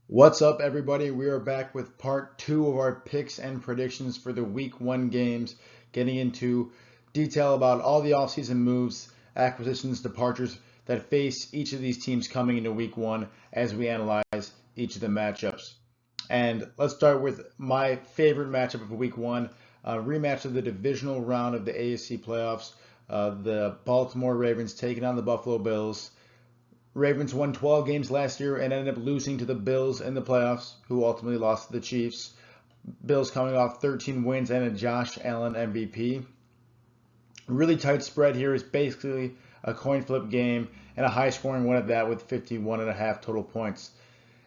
What's up, everybody? We are back with part two of our picks and predictions for the week one games, getting into detail about all the offseason moves, acquisitions, departures that face each of these teams coming into week one as we analyze each of the matchups. And let's start with my favorite matchup of week one, a rematch of the divisional round of the AFC playoffs. The Baltimore Ravens taking on the Buffalo Bills. Ravens won 12 games last year and ended up losing to the Bills in the playoffs, who ultimately lost to the Chiefs. Bills coming off 13 wins and a Josh Allen MVP. Really tight spread here is basically a coin flip game and a high scoring one at that with 51.5 total points.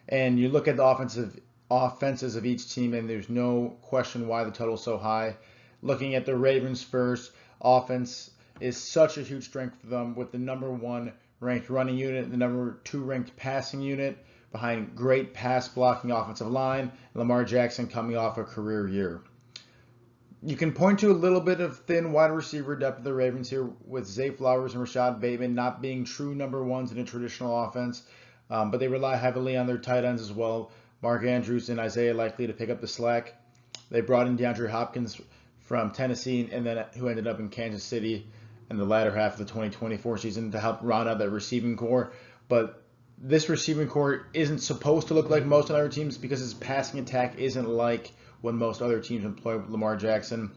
And you look at the offenses of each team, and there's no question why the total is so high. Looking at the Ravens first, offense is such a huge strength for them with the number one ranked running unit, the number two ranked passing unit, behind great pass blocking offensive line, Lamar Jackson coming off a career year. You can point to a little bit of thin wide receiver depth of the Ravens here with Zay Flowers and Rashad Bateman not being true number ones in a traditional offense, but they rely heavily on their tight ends as well. Mark Andrews and Isaiah likely to pick up the slack. They brought in DeAndre Hopkins from Tennessee, and then who ended up in Kansas City in the latter half of the 2024 season to help round out that receiving core. But this receiving core isn't supposed to look like most other teams because his passing attack isn't like when most other teams employ Lamar Jackson.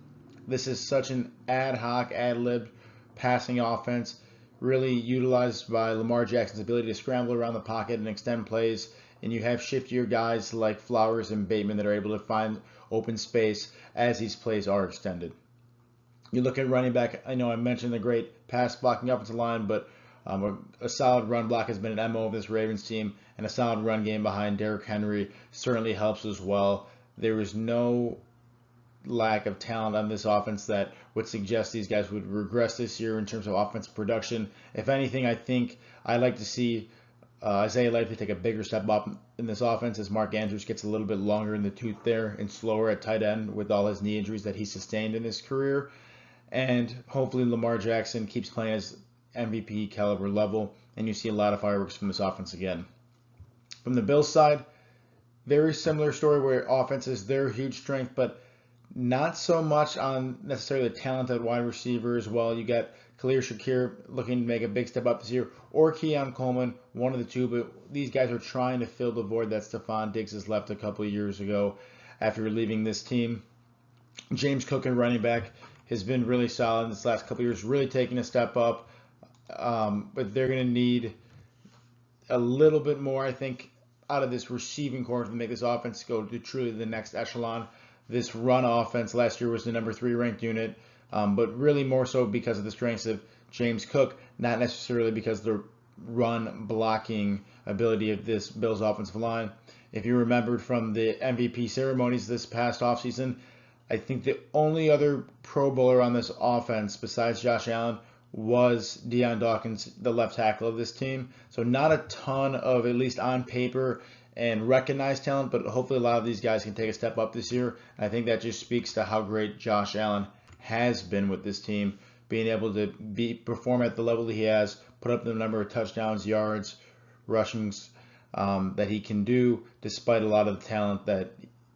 This is such an ad hoc, ad-lib passing offense, really utilized by Lamar Jackson's ability to scramble around the pocket and extend plays. And you have shiftier guys like Flowers and Bateman that are able to find open space as these plays are extended. You look at running back, I know I mentioned the great pass blocking offensive line, but a solid run block has been an MO of this Ravens team, and a solid run game behind Derrick Henry certainly helps as well. There is no lack of talent on this offense that would suggest these guys would regress this year in terms of offensive production. If anything, I think I'd like to see Isaiah Likely take a bigger step up in this offense as Mark Andrews gets a little bit longer in the tooth there and slower at tight end with all his knee injuries that he sustained in his career. And hopefully Lamar Jackson keeps playing as MVP caliber level, and you see a lot of fireworks from this offense again. From the Bills side, very similar story where offense is their huge strength, but not so much on necessarily the talent at wide receiver as well. You got Khalil Shakir looking to make a big step up this year, or Keon Coleman, one of the two, but these guys are trying to fill the void that Stephon Diggs has left a couple of years ago after leaving this team. James Cook at running back has been really solid in this last couple of years, really taking a step up. But they're going to need a little bit more, I think, out of this receiving core to make this offense go to truly the next echelon. This run offense last year was the number three ranked unit, but really more so because of the strengths of James Cook, not necessarily because of the run blocking ability of this Bills offensive line. If you remembered from the MVP ceremonies this past offseason, I think the only other Pro Bowler on this offense besides Josh Allen was Deion Dawkins, the left tackle of this team. So not a ton of, at least on paper, and recognized talent, but hopefully a lot of these guys can take a step up this year. I think that just speaks to how great Josh Allen has been with this team, being able to perform at the level he has, put up the number of touchdowns, yards, rushings that he can do, despite a lot of the talent that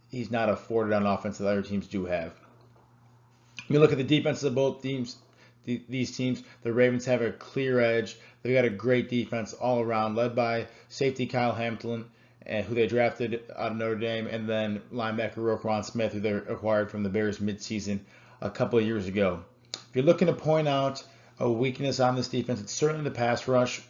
he's not afforded on offense that other teams do have. You look at the defenses of both teams, these teams, the Ravens have a clear edge. They've got a great defense all around, led by safety Kyle Hamilton, who they drafted out of Notre Dame, and then linebacker Roquan Smith, who they acquired from the Bears midseason a couple of years ago. If you're looking to point out a weakness on this defense, it's certainly the pass rush.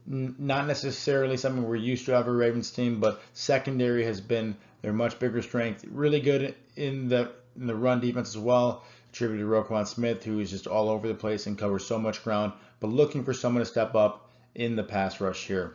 Not necessarily something we're used to out of a Ravens team, but secondary has been their much bigger strength. Really good in the run defense as well, attributed to Roquan Smith, who is just all over the place and covers so much ground, but looking for someone to step up in the pass rush here.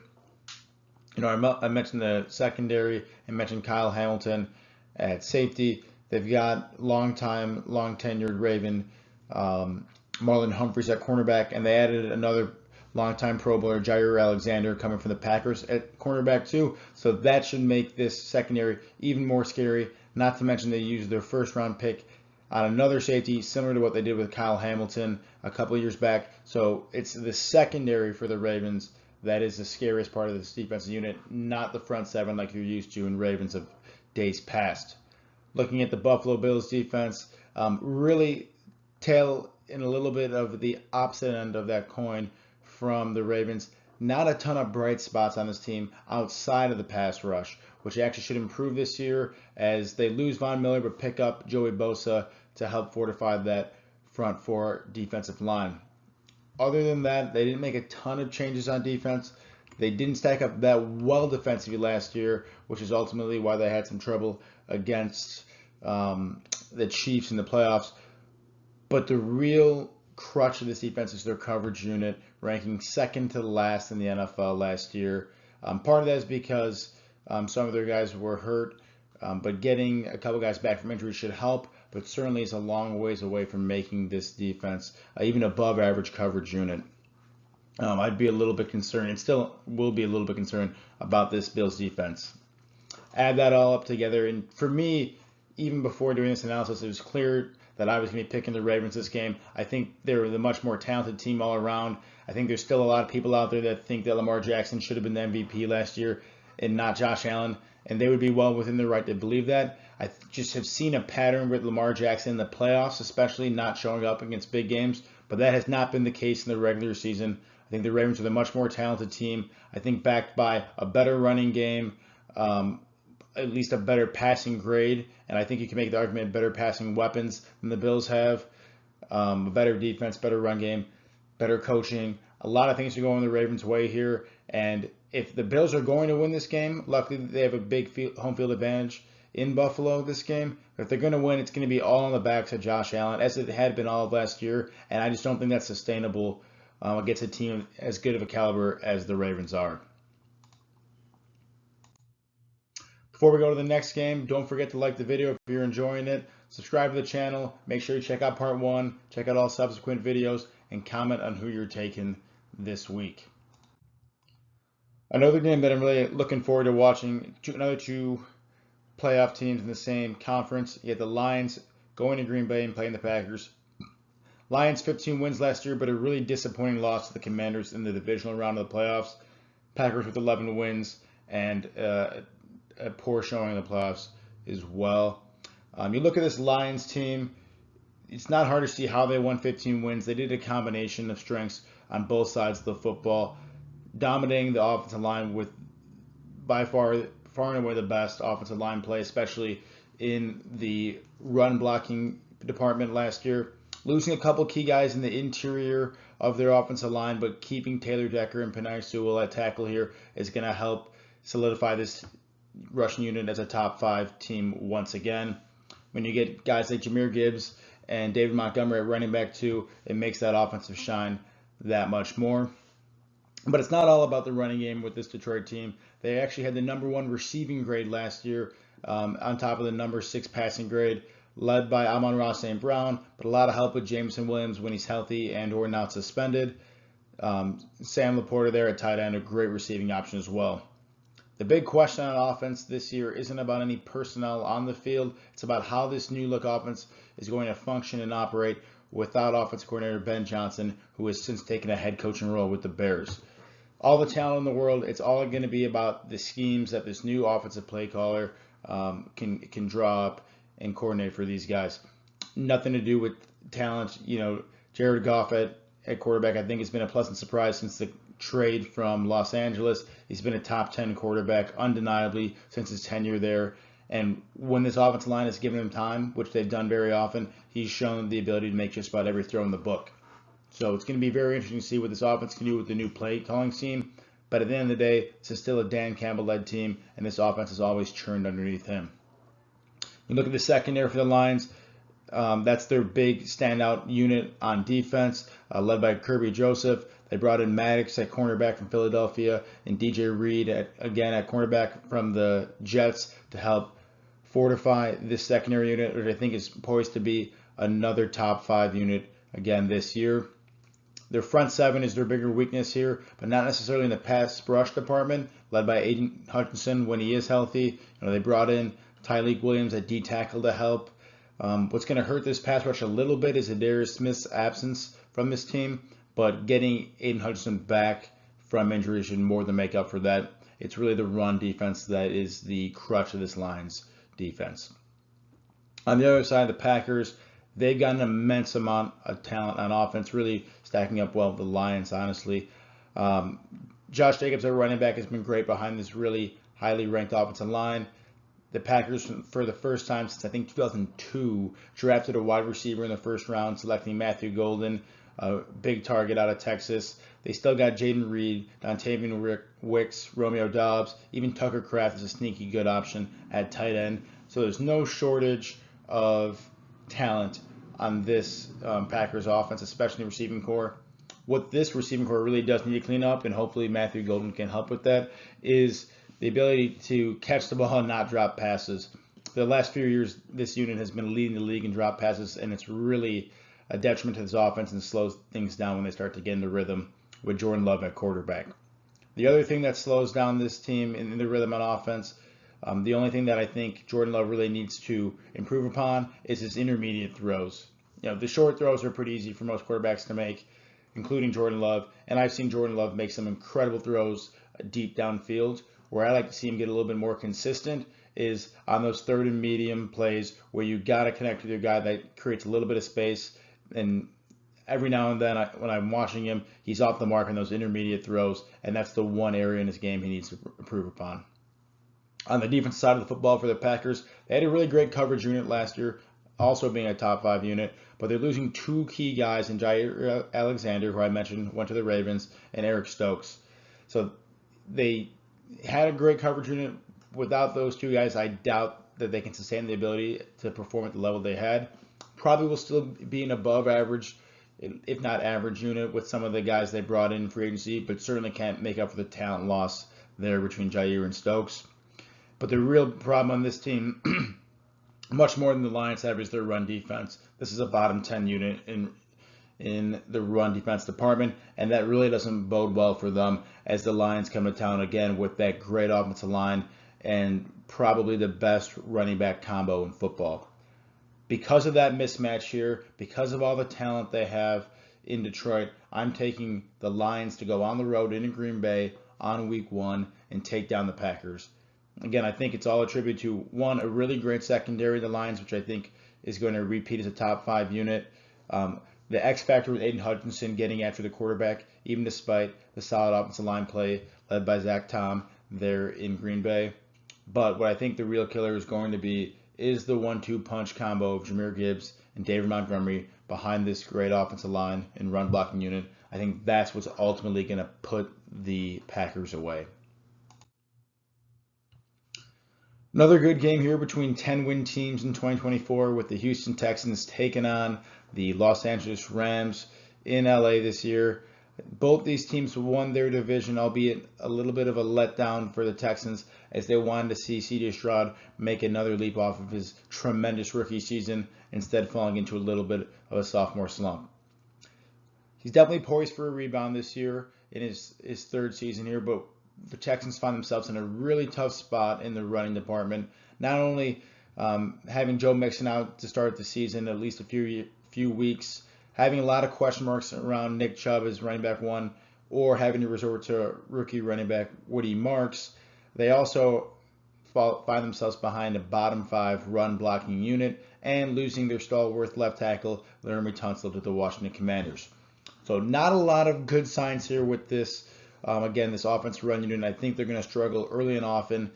You know, I mentioned the secondary. I mentioned Kyle Hamilton at safety. They've got long tenured Raven Marlon Humphreys at cornerback, and they added another longtime Pro Bowler Jair Alexander coming from the Packers at cornerback too. So that should make this secondary even more scary. Not to mention they used their first round pick on another safety similar to what they did with Kyle Hamilton a couple of years back. So it's the secondary for the Ravens that is the scariest part of this defensive unit, not the front seven like you're used to in Ravens of days past. Looking at the Buffalo Bills defense, really tail in a little bit of the opposite end of that coin from the Ravens. Not a ton of bright spots on this team outside of the pass rush, which actually should improve this year as they lose Von Miller but pick up Joey Bosa to help fortify that front four defensive line. Other than that, they didn't make a ton of changes on defense. They didn't stack up that well defensively last year, which is ultimately why they had some trouble against the Chiefs in the playoffs. But the real crutch of this defense is their coverage unit, ranking second to last in the NFL last year. Part of that is because some of their guys were hurt, but getting a couple guys back from injury should help, but certainly is a long ways away from making this defense even above average coverage unit. I'd be a little bit concerned, and still will be a little bit concerned about this Bills defense. Add that all up together, and for me, even before doing this analysis, it was clear that I was going to be picking the Ravens this game. I think they're the much more talented team all around. I think there's still a lot of people out there that think that Lamar Jackson should have been the MVP last year and not Josh Allen, and they would be well within their right to believe that. I just have seen a pattern with Lamar Jackson in the playoffs, especially not showing up against big games, but that has not been the case in the regular season. I think the Ravens are the much more talented team. I think backed by a better running game, at least a better passing grade, and I think you can make the argument better passing weapons than the Bills have, a better defense, better run game, better coaching. A lot of things are going the Ravens' way here, and if the Bills are going to win this game, luckily they have a big home field advantage in Buffalo this game. If they're going to win, it's going to be all on the backs of Josh Allen, as it had been all of last year, and I just don't think that's sustainable against a team as good of a caliber as the Ravens are. Before we go to the next game, don't forget to like the video if you're enjoying it. Subscribe to the channel. Make sure you check out part 1. Check out all subsequent videos and comment on who you're taking this week. Another game that I'm really looking forward to watching, another two playoff teams in the same conference. You get the Lions going to Green Bay and playing the Packers. Lions 15 wins last year, but a really disappointing loss to the Commanders in the divisional round of the playoffs. Packers with 11 wins and a poor showing in the playoffs as well. You look at this Lions team, it's not hard to see how they won 15 wins. They did a combination of strengths on both sides of the football, dominating the offensive line with by far and away the best offensive line play, especially in the run blocking department last year. Losing a couple key guys in the interior of their offensive line, but keeping Taylor Decker and Penei Sewell at tackle here is going to help solidify this rushing unit as a top 5 team once again. When you get guys like Jahmyr Gibbs and David Montgomery at running back too, it makes that offensive shine that much more. But it's not all about the running game with this Detroit team. They actually had the #1 receiving grade last year, on top of the #6 passing grade, led by Amon-Ra St. Brown, but a lot of help with Jameson Williams when he's healthy and or not suspended. Sam Laporta there at tight end, a great receiving option as well. The big question on offense this year isn't about any personnel on the field. It's about how this new look offense is going to function and operate without offensive coordinator Ben Johnson, who has since taken a head coaching role with the Bears. All the talent in the world, it's all going to be about the schemes that this new offensive play caller can draw up and coordinate for these guys. Nothing to do with talent. Jared Goff at quarterback, I think, has been a pleasant surprise since the trade from Los Angeles. He's been a top 10 quarterback undeniably since his tenure there. And when this offensive line has given him time, which they've done very often, he's shown the ability to make just about every throw in the book. So it's going to be very interesting to see what this offense can do with the new play calling scheme. But at the end of the day, this is still a Dan Campbell-led team, and this offense is always churned underneath him. You look at the secondary for the Lions. That's their big standout unit on defense, led by Kirby Joseph. They brought in Maddox at cornerback from Philadelphia and DJ Reed at cornerback from the Jets to help fortify this secondary unit, which I think is poised to be another top 5 unit again this year. Their front 7 is their bigger weakness here, but not necessarily in the pass rush department, led by Aiden Hutchinson when he is healthy. They brought in Tyleik Williams at D tackle to help. What's going to hurt this pass rush a little bit is Adarius Smith's absence from this team, but getting Aiden Hutchinson back from injury should more than make up for that. It's really the run defense that is the crutch of this Lions defense. On the other side, the Packers, they've got an immense amount of talent on offense, really stacking up well with the Lions, honestly. Josh Jacobs, their running back, has been great behind this really highly ranked offensive line. The Packers, for the first time since I think 2002, drafted a wide receiver in the first round, selecting Matthew Golden, a big target out of Texas. They still got Jaden Reed, Dontavian Wicks, Romeo Doubs, even Tucker Kraft is a sneaky good option at tight end. So there's no shortage of talent on this Packers offense, especially the receiving core. What this receiving core really does need to clean up, and hopefully Matthew Golden can help with that, is the ability to catch the ball and not drop passes. The last few years, this unit has been leading the league in drop passes, and it's really a detriment to this offense and slows things down when they start to get into rhythm with Jordan Love at quarterback. The other thing that slows down this team in the rhythm on offense, the only thing that I think Jordan Love really needs to improve upon is his intermediate throws. The short throws are pretty easy for most quarterbacks to make, including Jordan Love, and I've seen Jordan Love make some incredible throws deep downfield. Where I like to see him get a little bit more consistent is on those third and medium plays where you got to connect with your guy that creates a little bit of space. And every now and then, when I'm watching him, he's off the mark on those intermediate throws, and that's the one area in his game he needs to improve upon. On the defensive side of the football for the Packers, they had a really great coverage unit last year, also being a top 5 unit, but they're losing 2 key guys in Jair Alexander, who I mentioned went to the Ravens, and Eric Stokes. So they had a great coverage unit. Without those 2 guys, I doubt that they can sustain the ability to perform at the level they had. Probably will still be an above average, if not average unit with some of the guys they brought in free agency, but certainly can't make up for the talent loss there between Jair and Stokes. But the real problem on this team, much more than the Lions have, is their run defense. This is a bottom 10 unit in the run defense department, and that really doesn't bode well for them as the Lions come to town again with that great offensive line and probably the best running back combo in football. Because of that mismatch here, because of all the talent they have in Detroit, I'm taking the Lions to go on the road into Green Bay on week 1 and take down the Packers. Again, I think it's all attributed to, one, a really great secondary of the Lions, which I think is going to repeat as a top 5 unit. The X factor with Aiden Hutchinson getting after the quarterback, even despite the solid offensive line play led by Zach Tom there in Green Bay. But what I think the real killer is going to be is the 1-2 punch combo of Jahmyr Gibbs and David Montgomery behind this great offensive line and run blocking unit. I think that's what's ultimately going to put the Packers away. Another good game here between 10-win teams in 2024 with the Houston Texans taking on the Los Angeles Rams in LA this year. Both these teams won their division, albeit a little bit of a letdown for the Texans as they wanted to see C.J. Stroud make another leap off of his tremendous rookie season, instead falling into a little bit of a sophomore slump. He's definitely poised for a rebound this year in his 3rd season here, but the Texans find themselves in a really tough spot in the running department. Not only having Joe Mixon out to start the season at least a few weeks, having a lot of question marks around Nick Chubb as running back 1, or having to resort to rookie running back Woody Marks, they also find themselves behind a bottom 5 run blocking unit and losing their stalwart left tackle Laramie Tunsil to the Washington Commanders. So not a lot of good signs here with this. Again, this offensive run unit, I think they're going to struggle early and often,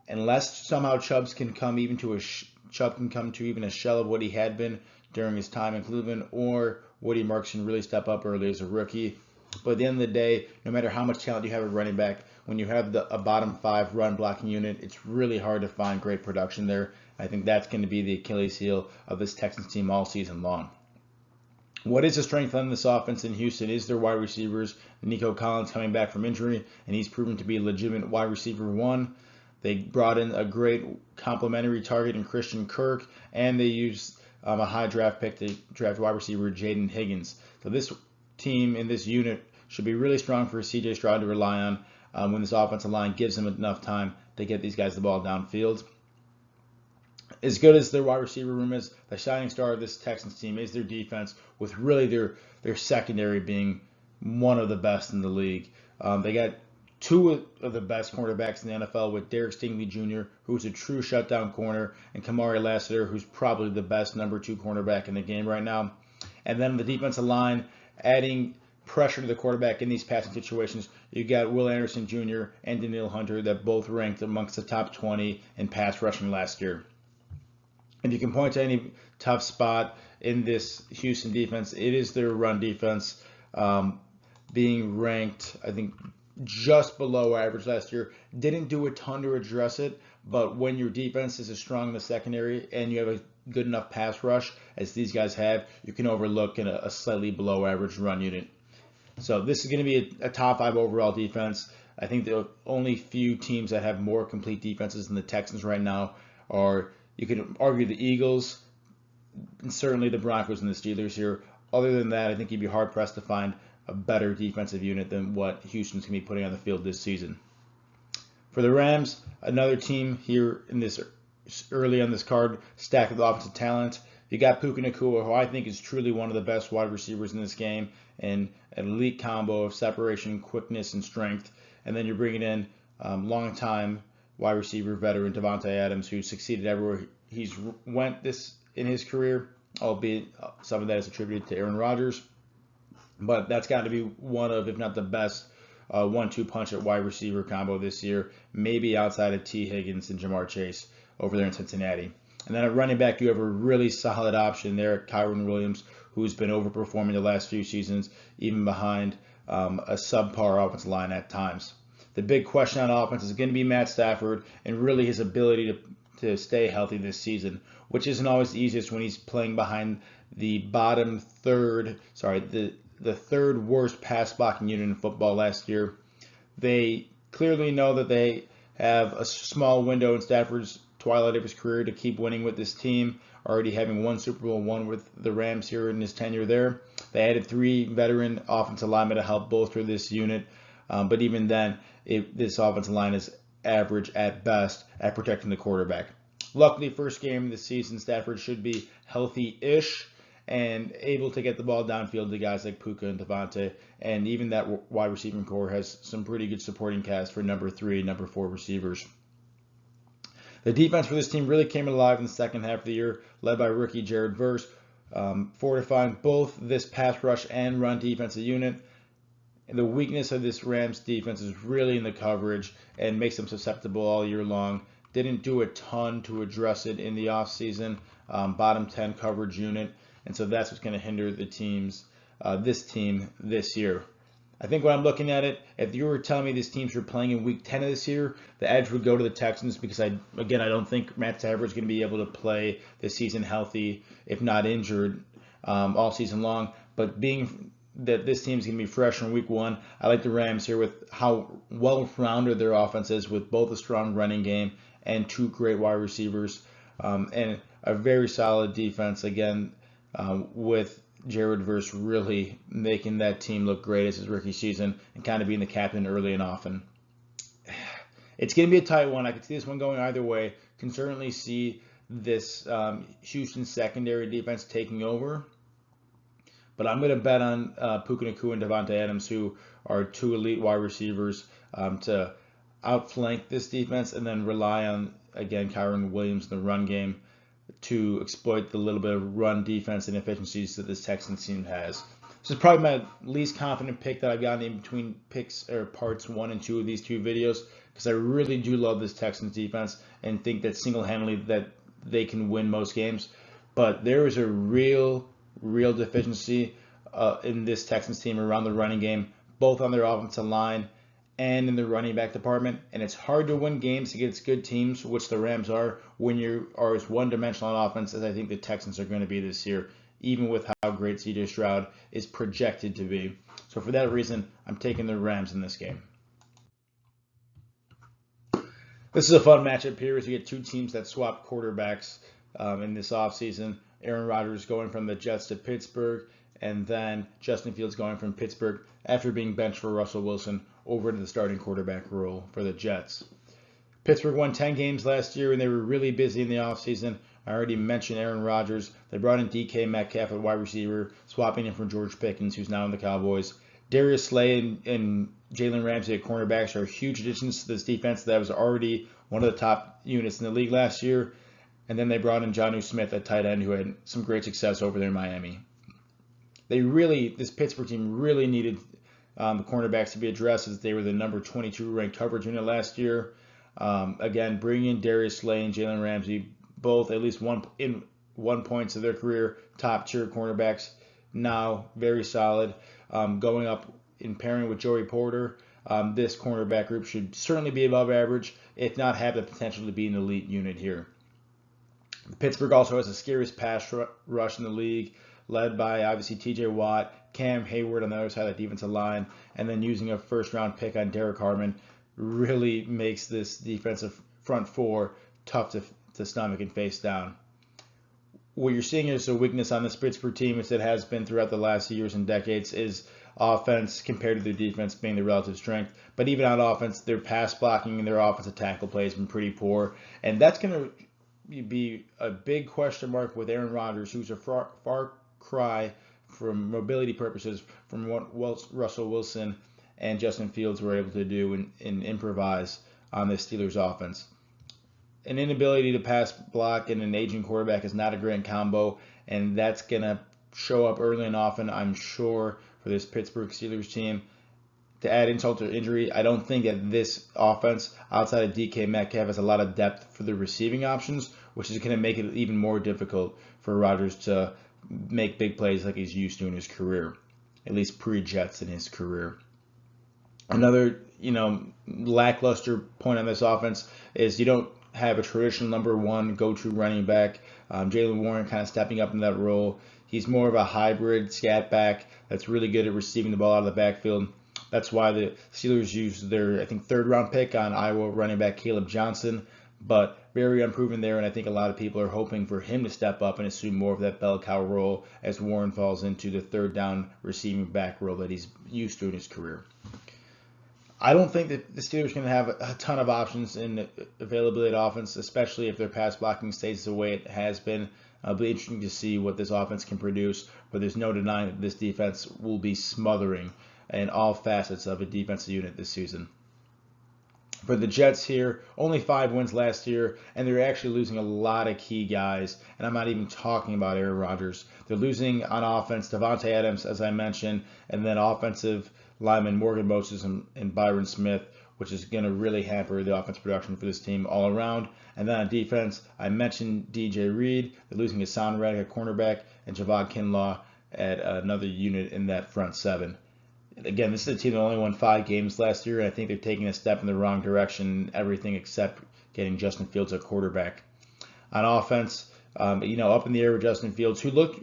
unless somehow Chubb can come to even a shell of what he had been during his time in Cleveland, or Woody Marks can really step up early as a rookie. But at the end of the day, no matter how much talent you have at running back, when you have a bottom 5 run blocking unit, it's really hard to find great production there. I think that's going to be the Achilles heel of this Texans team all season long. What is the strength on this offense in Houston is their wide receivers. Nico Collins coming back from injury, and he's proven to be a legitimate wide receiver 1. They brought in a great complementary target in Christian Kirk, and they used a high draft pick to draft wide receiver Jaden Higgins. So this team in this unit should be really strong for C.J. Stroud to rely on when this offensive line gives him enough time to get these guys the ball downfield. As good as their wide receiver room is, the shining star of this Texans team is their defense, with really their secondary being one of the best in the league. They got two of the best cornerbacks in the NFL with Derek Stingley Jr., who's a true shutdown corner, and Kamari Lassiter, who's probably the best number 2 cornerback in the game right now. And then the defensive line, adding pressure to the quarterback in these passing situations, you got Will Anderson Jr. and Daniil Hunter that both ranked amongst the top 20 in pass rushing last year. If you can point to any tough spot in this Houston defense, it is their run defense, being ranked, I think, just below average last year. Didn't do a ton to address it, but when your defense is as strong in the secondary and you have a good enough pass rush as these guys have, you can overlook in a slightly below average run unit. So this is going to be a top 5 overall defense. I think the only few teams that have more complete defenses than the Texans right now are, you could argue, the Eagles, and certainly the Broncos and the Steelers here. Other than that, I think you'd be hard-pressed to find a better defensive unit than what Houston's going to be putting on the field this season. For the Rams, another team here in this early on this card, stacked with offensive talent. You got Puka Nacua, who I think is truly one of the best wide receivers in this game, and an elite combo of separation, quickness, and strength. And then you're bringing in long-time wide receiver veteran Davante Adams, who succeeded everywhere he's went this in his career, albeit some of that is attributed to Aaron Rodgers. But that's got to be one of, if not the best, 1-2 punch at wide receiver combo this year, maybe outside of T. Higgins and Jamar Chase over there in Cincinnati. And then at running back, you have a really solid option there at Kyren Williams, who's been overperforming the last few seasons, even behind a subpar offensive line at times. The big question on offense is going to be Matt Stafford and really his ability to stay healthy this season, which isn't always the easiest when he's playing behind the the third worst pass blocking unit in football last year. They clearly know that they have a small window in Stafford's twilight of his career to keep winning with this team, already having won Super Bowl one with the Rams here in his tenure there. They added 3 veteran offensive linemen to help bolster this unit, but even then, this offensive line is average at best at protecting the quarterback. Luckily, first game of the season, Stafford should be healthy-ish and able to get the ball downfield to guys like Puka and Davante, and even that wide receiving core has some pretty good supporting cast for number 3 and number 4 receivers. The defense for this team really came alive in the second half of the year, led by rookie Jared Verse, fortifying both this pass rush and run defensive unit. And the weakness of this Rams defense is really in the coverage and makes them susceptible all year long. Didn't do a ton to address it in the offseason, bottom 10 coverage unit, and so that's what's going to hinder the this team this year. I think when I'm looking at it, if you were telling me these teams were playing in week 10 of this year, the edge would go to the Texans because, I don't think Matt Stafford is going to be able to play this season healthy, if not injured, all season long. But being that this team's going to be fresh in week 1, I like the Rams here with how well-rounded their offense is, with both a strong running game and 2 great wide receivers, and a very solid defense, again, with Jared Verse really making that team look great as his rookie season and kind of being the captain early and often. It's going to be a tight one. I could see this one going either way. Can certainly see this Houston secondary defense taking over. But I'm going to bet on Puka Nacua and Davante Adams, who are 2 elite wide receivers, to outflank this defense and then rely on, again, Kyren Williams in the run game to exploit the little bit of run defense inefficiencies that this Texans team has. This is probably my least confident pick that I've gotten in between picks or parts 1 and 2 of these 2 videos, because I really do love this Texans defense and think that single-handedly that they can win most games. But there is a real deficiency in this Texans team around the running game, both on their offensive line and in the running back department. And it's hard to win games against good teams, which the Rams are, when you are as one-dimensional on offense as I think the Texans are going to be this year, even with how great C.J. Stroud is projected to be. So for that reason, I'm taking the Rams in this game. This is a fun matchup here as you get 2 teams that swap quarterbacks in this offseason. Aaron Rodgers going from the Jets to Pittsburgh, and then Justin Fields going from Pittsburgh after being benched for Russell Wilson over to the starting quarterback role for the Jets. Pittsburgh won 10 games last year, and they were really busy in the offseason. I already mentioned Aaron Rodgers. They brought in DK Metcalf at wide receiver, swapping him for George Pickens, who's now in the Cowboys. Darius Slay and Jalen Ramsey at cornerbacks are huge additions to this defense that was already one of the top units in the league last year. And then they brought in Jonnu Smith at tight end, who had some great success over there in Miami. This Pittsburgh team really needed the cornerbacks to be addressed, as they were the number 22 ranked coverage unit last year. Again, bringing in Darius Slay and Jalen Ramsey, both at least one points of their career top tier cornerbacks, now very solid. Going up in pairing with Joey Porter, this cornerback group should certainly be above average, if not have the potential to be an elite unit here. Pittsburgh also has the scariest pass rush in the league, led by obviously TJ Watt, Cam Hayward on the other side of the defensive line, and then using a first-round pick on Derek Harmon really makes this defensive front four tough to stomach and face down. What you're seeing is a weakness on this Pittsburgh team, as it has been throughout the last years and decades, is offense compared to their defense being the relative strength. But even on offense, their pass blocking and their offensive tackle play has been pretty poor, and that's going to be a big question mark with Aaron Rodgers, who's a far cry from mobility purposes from what Russell Wilson and Justin Fields were able to do and improvise on this Steelers offense. An inability to pass block and an aging quarterback is not a great combo, and that's going to show up early and often, I'm sure, for this Pittsburgh Steelers team. To add insult to injury, I don't think that this offense, outside of DK Metcalf, has a lot of depth for the receiving options, which is going to make it even more difficult for Rodgers to make big plays like he's used to in his career, at least pre-Jets in his career. Another, lackluster point on this offense is you don't have a traditional number one go-to running back. Jaylen Warren kind of stepping up in that role. He's more of a hybrid scat back that's really good at receiving the ball out of the backfield. That's why the Steelers used their, third-round pick on Iowa running back Caleb Johnson, but very unproven there, and I think a lot of people are hoping for him to step up and assume more of that bell cow role as Warren falls into the third down receiving back role that he's used to in his career. I don't think that the Steelers are going to have a ton of options in availability at offense, especially if their pass blocking stays the way it has been. It'll be interesting to see what this offense can produce, but there's no denying that this defense will be smothering in all facets of a defensive unit this season. For the Jets here, only 5 wins last year, and they're actually losing a lot of key guys, and I'm not even talking about Aaron Rodgers. They're losing on offense Devontae Adams, as I mentioned, and then offensive lineman Morgan Moses and Byron Smith, which is going to really hamper the offense production for this team all around. And then on defense, I mentioned DJ Reed. They're losing Hassan Reddick at cornerback and Javad Kinlaw at another unit in that front seven. Again, this is a team that only won 5 games last year, and I think they're taking a step in the wrong direction, everything except getting Justin Fields at quarterback. On offense, up in the air with Justin Fields, who looked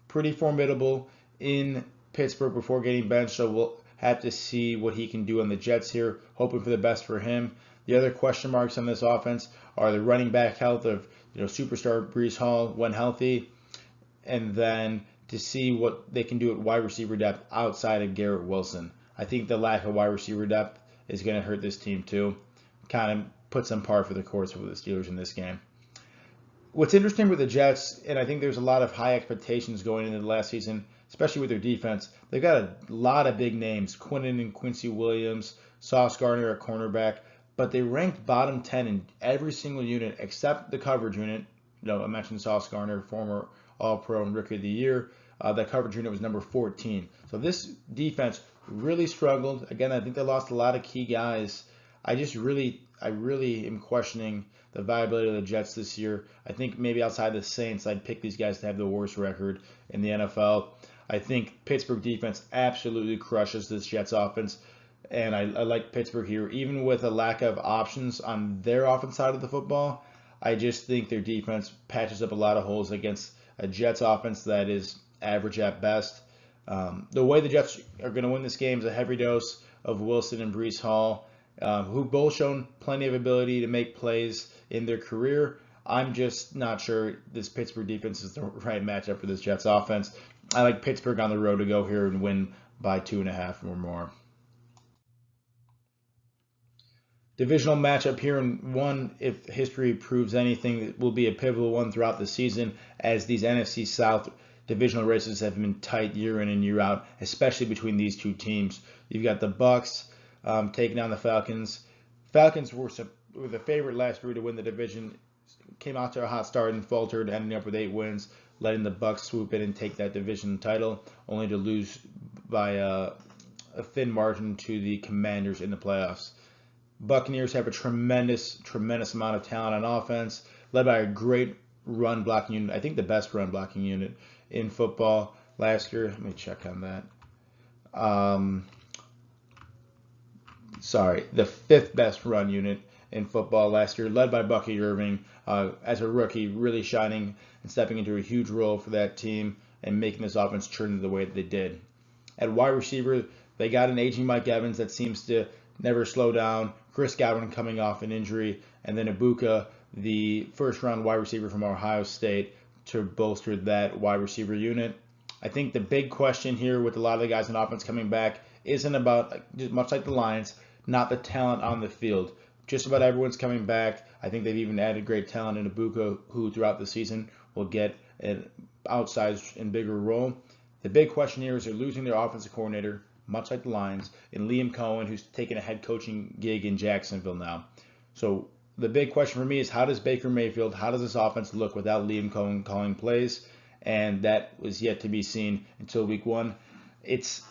pretty formidable in Pittsburgh before getting benched, so we'll have to see what he can do on the Jets here, hoping for the best for him. The other question marks on this offense are the running back health of superstar Breece Hall when healthy, and then to see what they can do at wide receiver depth outside of Garrett Wilson. I think the lack of wide receiver depth is going to hurt this team too. Kind of puts them par for the course with the Steelers in this game. What's interesting with the Jets, and I think there's a lot of high expectations going into the last season, especially with their defense, they've got a lot of big names, Quinnen and Quincy Williams, Sauce Gardner at cornerback, but they ranked bottom 10 in every single unit except the coverage unit. I mentioned Sauce Gardner, former All-Pro and Rookie of the Year. That coverage unit was number 14. So this defense really struggled. Again, I think they lost a lot of key guys. I really am questioning the viability of the Jets this year. I think maybe outside the Saints, I'd pick these guys to have the worst record in the NFL. I think Pittsburgh defense absolutely crushes this Jets offense, and I like Pittsburgh here. Even with a lack of options on their offense side of the football, I just think their defense patches up a lot of holes against a Jets offense that is average at best. The way the Jets are going to win this game is a heavy dose of Wilson and Breece Hall, who both shown plenty of ability to make plays in their career. I'm just not sure this Pittsburgh defense is the right matchup for this Jets offense. I like Pittsburgh on the road to go here and win by 2.5 or more. Divisional matchup here, and one, if history proves anything, it will be a pivotal one throughout the season, as these NFC South divisional races have been tight year in and year out, especially between these two teams. You've got the Bucks taking on the Falcons. Falcons were the favorite last year to win the division. Came out to a hot start and faltered, ending up with 8 wins, letting the Bucks swoop in and take that division title, only to lose by a thin margin to the Commanders in the playoffs. Buccaneers have a tremendous amount of talent on offense, led by a great run blocking unit. I think the best run blocking unit in football last year. Let me check on that. The 5th best run unit in football last year, led by Bucky Irving as a rookie, really shining and stepping into a huge role for that team and making this offense turn the way that they did. At wide receiver, they got an aging Mike Evans that seems to never slow down, Chris Godwin coming off an injury, and then Ibuka, the first-round wide receiver from Ohio State, to bolster that wide receiver unit. I think the big question here with a lot of the guys on offense coming back isn't about, much like the Lions, not the talent on the field. Just about everyone's coming back. I think they've even added great talent in Ibuka, who throughout the season will get an outsized and bigger role. The big question here is they're losing their offensive coordinator, much like the Lions, and Liam Cohen, who's taken a head coaching gig in Jacksonville now. So the big question for me is, how does Baker Mayfield, how does this offense look without Liam Cohen calling plays? And that was yet to be seen until week 1. It's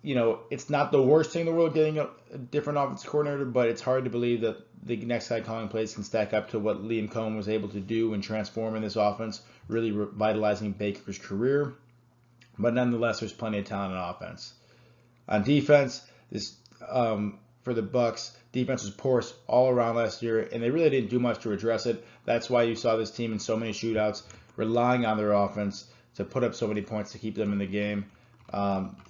not the worst thing in the world getting a different offensive coordinator, but it's hard to believe that the next guy calling plays can stack up to what Liam Cohen was able to do and transform in this offense, really revitalizing Baker's career. But nonetheless, there's plenty of talent on offense. On defense, for the Bucks, defense was porous all around last year, and they really didn't do much to address it. That's why you saw this team in so many shootouts, relying on their offense to put up so many points to keep them in the game.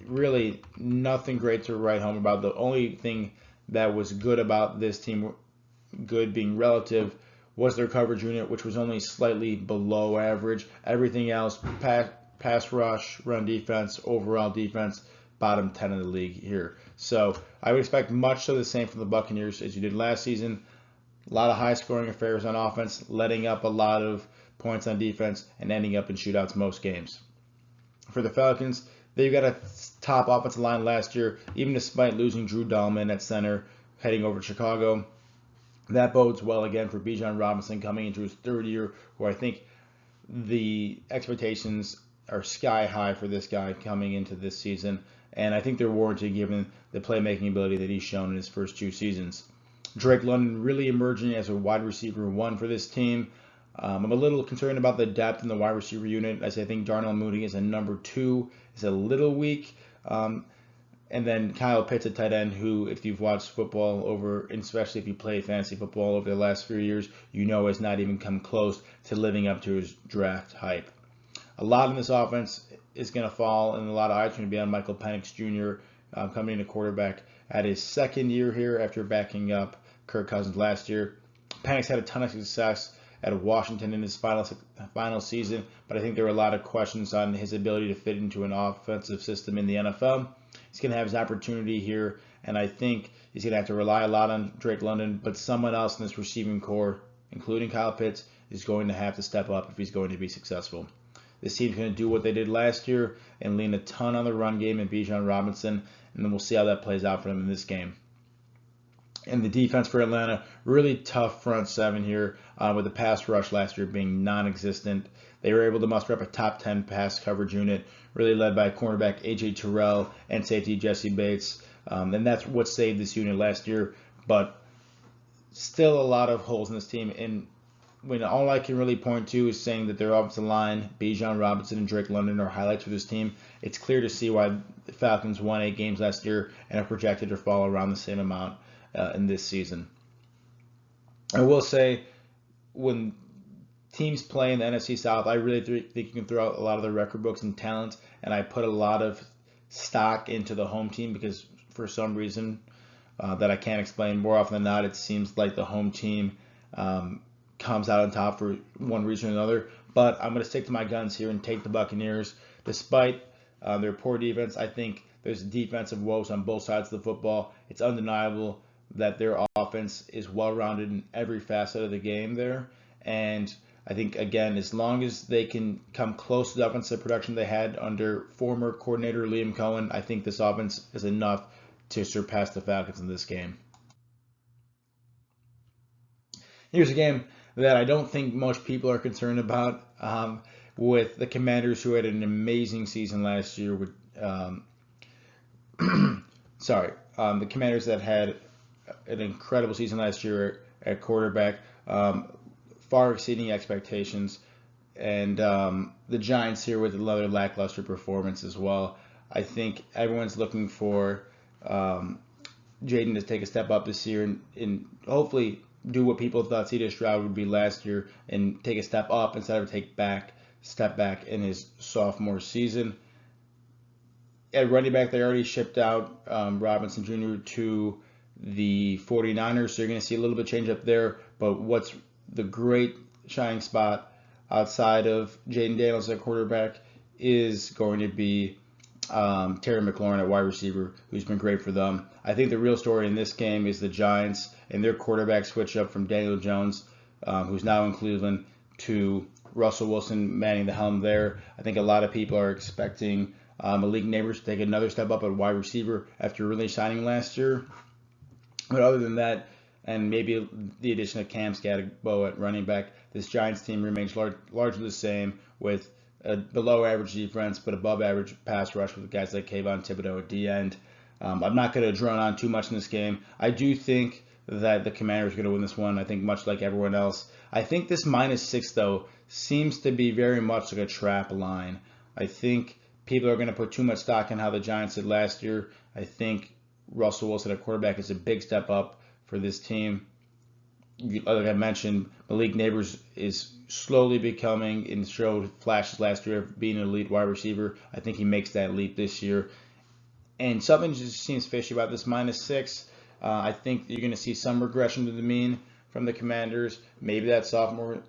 Really nothing great to write home about. The only thing that was good about this team, good being relative, was their coverage unit, which was only slightly below average. Everything else, pass rush, run defense, overall defense, bottom 10 of the league here. So I would expect much of the same from the Buccaneers as you did last season. A lot of high-scoring affairs on offense, letting up a lot of points on defense, and ending up in shootouts most games. For the Falcons, they've got a top offensive line last year, even despite losing Drew Dahlman at center, heading over to Chicago. That bodes well again for Bijan Robinson coming into his 3rd year, where I think the expectations are sky high for this guy coming into this season, and I think they're warranted given the playmaking ability that he's shown in his first 2 seasons. Drake London really emerging as a wide receiver 1 for this team. I'm a little concerned about the depth in the wide receiver unit, as I think Darnell Mooney is a number 2, is a little weak. And then Kyle Pitts, a tight end, who, if you've watched football and especially if you play fantasy football over the last few years, has not even come close to living up to his draft hype. A lot in this offense is going to fall, and a lot of eyes are going to be on Michael Penix Jr. Coming in a quarterback at his 2nd year here after backing up Kirk Cousins last year. Penix had a ton of success at Washington in his final season, but I think there were a lot of questions on his ability to fit into an offensive system in the NFL. He's going to have his opportunity here, and I think he's going to have to rely a lot on Drake London, but someone else in this receiving core, including Kyle Pitts, is going to have to step up if he's going to be successful. This team's going to do what they did last year and lean a ton on the run game and Bijan Robinson, and then we'll see how that plays out for them in this game. And the defense for Atlanta, really tough front 7 here, with the pass rush last year being non-existent. They were able to muster up a top 10 pass coverage unit, really led by cornerback A.J. Terrell and safety Jesse Bates. And that's what saved this unit last year. But still a lot of holes in this team. And when all I can really point to is saying that their offensive line, Bijan Robinson and Drake London, are highlights for this team, it's clear to see why the Falcons won 8 games last year and are projected to fall around the same amount in this season. I will say, when teams play in the NFC South, I really think you can throw out a lot of their record books and talent, and I put a lot of stock into the home team because for some reason that I can't explain, more often than not, it seems like the home team comes out on top for one reason or another. But I'm going to stick to my guns here and take the Buccaneers. Despite their poor defense, I think there's defensive woes on both sides of the football. It's undeniable that their offense is well-rounded in every facet of the game there. And I think, again, as long as they can come close to the offensive production they had under former coordinator Liam Cohen, I think this offense is enough to surpass the Falcons in this game. Here's a game that I don't think most people are concerned about, with the Commanders, who had an amazing season last year. With the Commanders that had an incredible season last year at quarterback, far exceeding expectations, and the Giants here with another lackluster performance as well. I think everyone's looking for Jaden to take a step up this year and hopefully do what people thought C.J. Stroud would be last year and take a step up instead of step back in his sophomore season. At running back, they already shipped out Robinson Jr. to the 49ers, so you're going to see a little bit of change up there. But what's the great shining spot outside of Jaden Daniels at quarterback is going to be Terry McLaurin at wide receiver, who's been great for them. I think the real story in this game is the Giants and their quarterback switch up from Daniel Jones, who's now in Cleveland, to Russell Wilson manning the helm there. I think a lot of people are expecting Malik Neighbors to take another step up at wide receiver after really shining last year. But other than that, and maybe the addition of Cam Scatterbo at running back, this Giants team remains largely the same, with a below average defense but above average pass rush with guys like Kayvon Thibodeau at the end. I'm not going to drone on too much in this game. I do think that the Commanders are going to win this one. I think much like everyone else. I think this -6, though, seems to be very much like a trap line. I think people are going to put too much stock in how the Giants did last year. I think Russell Wilson at quarterback is a big step up for this team. Like I mentioned, Malik Neighbors is slowly becoming, and showed flashes last year of being an elite wide receiver. I think he makes that leap this year. And something just seems fishy about this -6. I think you're going to see some regression to the mean from the Commanders. Maybe that sophomore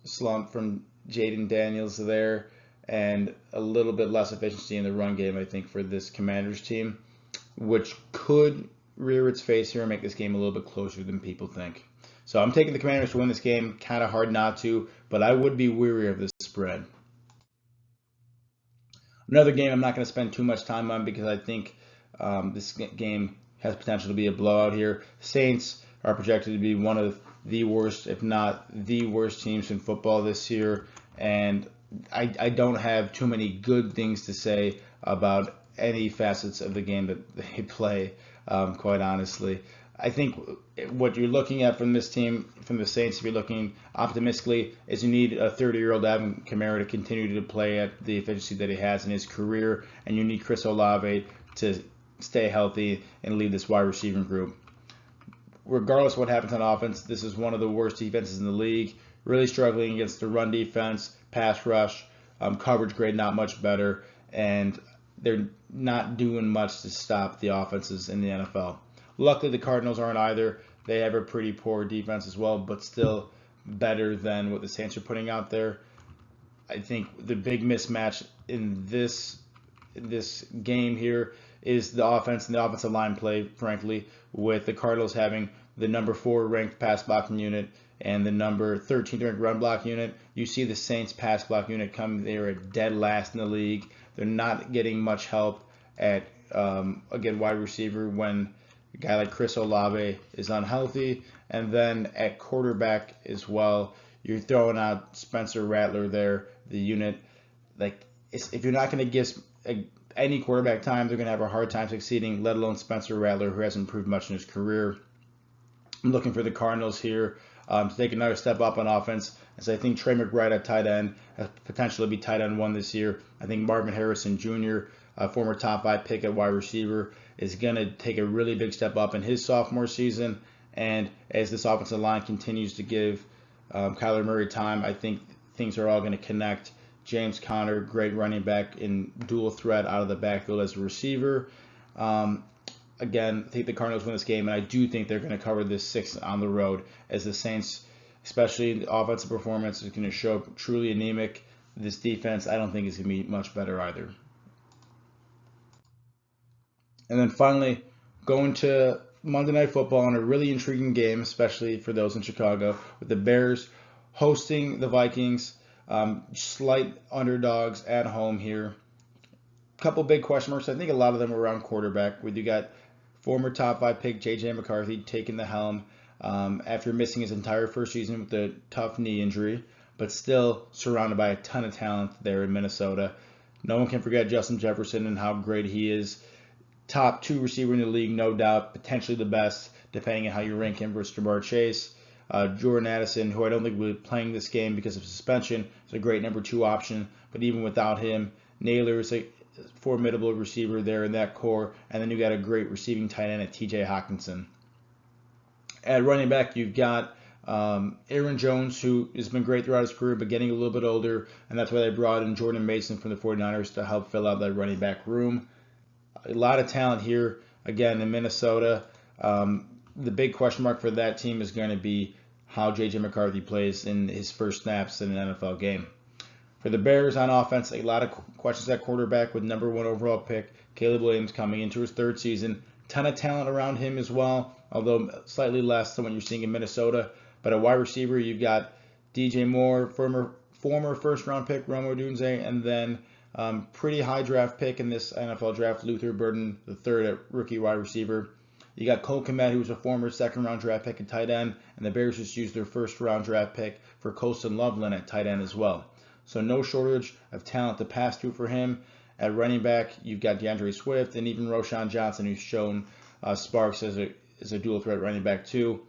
slump from Jaden Daniels there, and a little bit less efficiency in the run game, I think, for this Commanders team, which could rear its face here and make this game a little bit closer than people think. So I'm taking the Commanders to win this game. Kind of hard not to, but I would be weary of this spread. Another game I'm not going to spend too much time on because I think this game has potential to be a blowout here. Saints are projected to be one of the worst, if not the worst teams in football this year, and I don't have too many good things to say about any facets of the game that they play, quite honestly. I think what you're looking at from this team, from the Saints, if you're looking optimistically, is you need a 30-year-old Alvin Kamara to continue to play at the efficiency that he has in his career, and you need Chris Olave to stay healthy and lead this wide receiving group. Regardless of what happens on offense, this is one of the worst defenses in the league, really struggling against the run defense, pass rush, coverage grade not much better, and they're not doing much to stop the offenses in the NFL. Luckily, the Cardinals aren't either. They have a pretty poor defense as well, but still better than what the Saints are putting out there. I think the big mismatch in this game here is the offense and the offensive line play, frankly, with the Cardinals having the number 4 ranked pass blocking unit and the number 13 ranked run block unit. You see the Saints pass block unit come there at dead last in the league. They're not getting much help at, again, wide receiver when a guy like Chris Olave is unhealthy. And then at quarterback as well, you're throwing out Spencer Rattler there, the unit. Like, if you're not going to give any quarterback time, they're going to have a hard time succeeding, let alone Spencer Rattler, who hasn't improved much in his career. I'm looking for the Cardinals here to take another step up on offense, as I think Trey McBride at tight end has potential to be tight end 1 this year. I think Marvin Harrison Jr., a former top 5 pick at wide receiver, is going to take a really big step up in his sophomore season. And as this offensive line continues to give Kyler Murray time, I think things are all going to connect. James Conner, great running back in dual threat out of the backfield as a receiver. Again, I think the Cardinals win this game, and I do think they're going to cover this 6 on the road, as the Saints, especially the offensive performance, is going to show truly anemic. This defense, I don't think is going to be much better either. And then finally, going to Monday Night Football, on a really intriguing game, especially for those in Chicago, with the Bears hosting the Vikings, slight underdogs at home here. Couple big question marks. I think a lot of them are around quarterback. We do got former top 5 pick J.J. McCarthy taking the helm after missing his entire first season with a tough knee injury, but still surrounded by a ton of talent there in Minnesota. No one can forget Justin Jefferson and how great he is. Top 2 receiver in the league, no doubt, potentially the best, depending on how you rank him versus Jamar Chase. Jordan Addison, who I don't think will be playing this game because of suspension, is a great number 2 option, but even without him, Naylor is a formidable receiver there in that core, and then you got a great receiving tight end at T.J. Hockenson. At running back, you've got Aaron Jones, who has been great throughout his career, but getting a little bit older, and that's why they brought in Jordan Mason from the 49ers to help fill out that running back room. A lot of talent here, again, in Minnesota. The big question mark for that team is going to be how J.J. McCarthy plays in his first snaps in an NFL game. For the Bears on offense, a lot of questions at quarterback with number 1 overall pick, Caleb Williams, coming into his 3rd season. Ton of talent around him as well, although slightly less than what you're seeing in Minnesota. But at wide receiver, you've got DJ Moore, former first-round pick Rome Odunze, and then pretty high draft pick in this NFL draft, Luther Burden III at rookie wide receiver. You got Cole Kmet, who's a former second-round draft pick at tight end, and the Bears just used their first-round draft pick for Colston Loveland at tight end as well. So no shortage of talent to pass through for him. At running back, you've got DeAndre Swift and even Roschon Johnson, who's shown sparks as a dual threat running back too.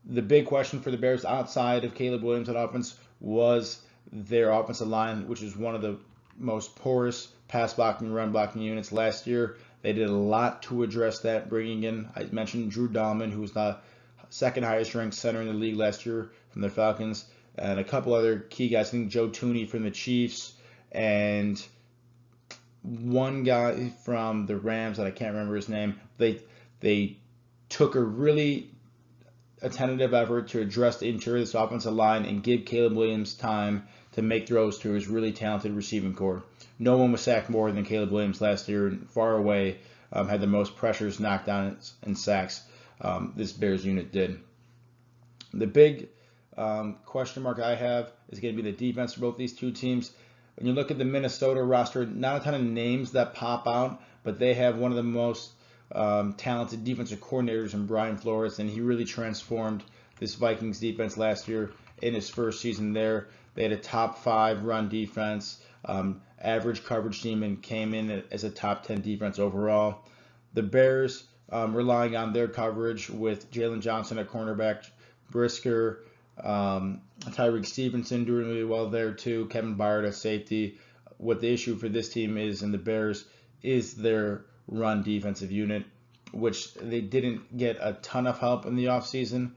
The big question for the Bears outside of Caleb Williams on offense was their offensive line, which is one of the most porous pass blocking, run blocking units last year. They did a lot to address that, bringing in, I mentioned Drew Dahlman, who was the 2nd highest ranked center in the league last year from the Falcons, and a couple other key guys. I think Joe Tooney from the Chiefs, and one guy from the Rams that I can't remember his name. They took a really tentative effort to address the interior of this offensive line and give Caleb Williams time to make throws to his really talented receiving core. No one was sacked more than Caleb Williams last year, and far away had the most pressures, knockdowns, and sacks this Bears unit did. The big question mark I have is going to be the defense for both these two teams. When you look at the Minnesota roster, not a ton of names that pop out, but they have one of the most talented defensive coordinators in Brian Flores, and he really transformed this Vikings defense last year in his first season there. They had a top 5 run defense, average coverage team, and came in as a top 10 defense overall. The Bears relying on their coverage with Jalen Johnson at cornerback, Brisker, Tyreek Stevenson doing really well there too, Kevin Byard at safety. What the issue for this team is, and the Bears, is their run defensive unit, which they didn't get a ton of help in the offseason,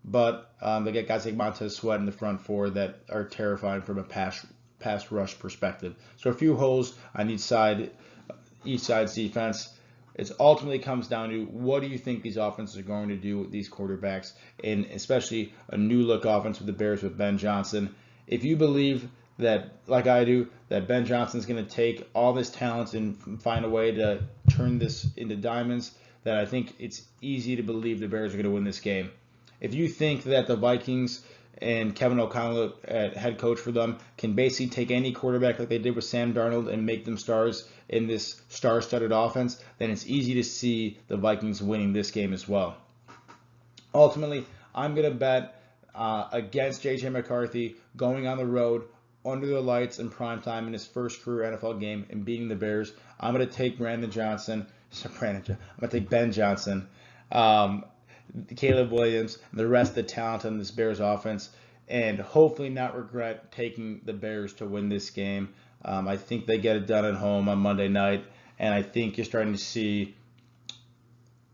but they get guys like Montez Sweat in the front 4 that are terrifying from a pass rush perspective. So a few holes on each side's defense. It ultimately comes down to, what do you think these offenses are going to do with these quarterbacks, and especially a new look offense with the Bears with Ben Johnson. If you believe that, like I do, that Ben Johnson is going to take all this talent and find a way to turn this into diamonds, then I think it's easy to believe the Bears are going to win this game. If you think that the Vikings and Kevin O'Connell at head coach for them can basically take any quarterback like they did with Sam Darnold and make them stars in this star-studded offense, then it's easy to see the Vikings winning this game as well. Ultimately, I'm going to bet against J.J. McCarthy going on the road under the lights in primetime in his first career NFL game and beating the Bears. I'm going to take I'm going to take Ben Johnson, Caleb Williams, and the rest of the talent on this Bears offense, and hopefully not regret taking the Bears to win this game. I think they get it done at home on Monday night, and I think you're starting to see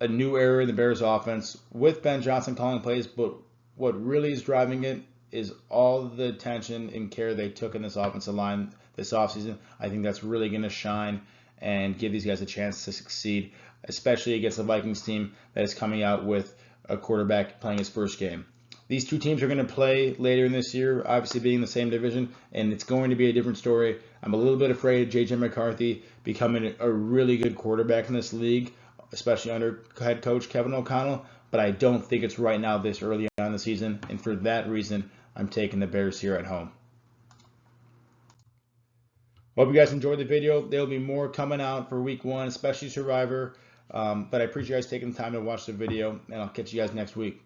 a new era in the Bears offense with Ben Johnson calling plays, but what really is driving it is all the attention and care they took in this offensive line this offseason. I think that's really going to shine and give these guys a chance to succeed, especially against the Vikings team that is coming out with a quarterback playing his first game. These two teams are going to play later in this year, obviously being in the same division, and it's going to be a different story. I'm a little bit afraid of J.J. McCarthy becoming a really good quarterback in this league, especially under head coach Kevin O'Connell, but I don't think it's right now this early on in the season, and for that reason, I'm taking the Bears here at home. Hope you guys enjoyed the video. There will be more coming out for week 1, especially Survivor. But I appreciate you guys taking the time to watch the video, and I'll catch you guys next week.